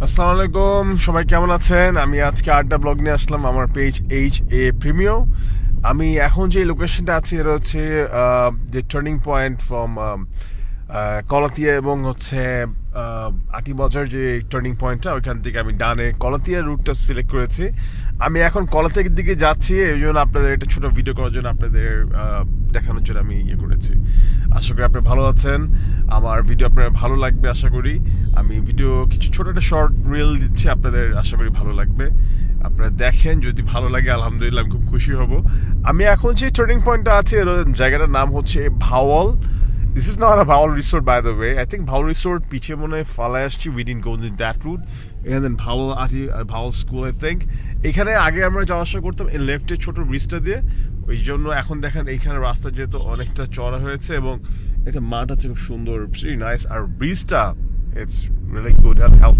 আসসালামু আলাইকুম, সবাই কেমন আছেন? আমি আজকে আড্ডা ব্লগ নিয়ে আসলাম আমার পেজ HA প্রিমিও। আমি এখন যে লোকেশনটা আছি এটা হচ্ছে যে টার্নিং পয়েন্ট ফ্রম কলাতিয়া এবং হচ্ছে আটিবাজার যে টার্নিং পয়েন্টটা, ওইখান থেকে আমি ডানে কলাতিয়া রুটটা সিলেক্ট করেছি। আমি এখন কলাতিয়ার দিকে যাচ্ছি, এই জন্য আপনাদের একটা ছোটো ভিডিও করার জন্য আপনাদের দেখানোর জন্য আমি ইয়ে করেছি। আশা করি আপনি ভালো আছেন, আমার ভিডিও আপনার ভালো লাগবে আশা করি। আমি ভিডিও কিছু ছোটো একটা শর্ট রিল দিচ্ছি, আপনাদের আশা করি ভালো লাগবে। আপনারা দেখেন, যদি ভালো লাগে আলহামদুলিল্লাহ আমি খুব খুশি হব। আমি এখন যে টার্নিং পয়েন্টটা আছে এর জায়গাটার নাম হচ্ছে Bhawal. This is not a Bhawl Resort, by the way. I think Bhawl Resort পিছে মনে হয় ফালাই আসছি, we didn't go in that route. And then Bhawl School, I think. এখানে আগে আমরা যাওয়া আসা করতাম এই লেফটে ছোট ব্রিজটা দিয়ে, ওই জন্য এখন দেখেন এইখানে রাস্তা যেহেতু অনেকটা চড়া হয়েছে এবং এটা মাঠ আছে খুব সুন্দর, নাইস। আর ব্রিজটা it's really good and helpful.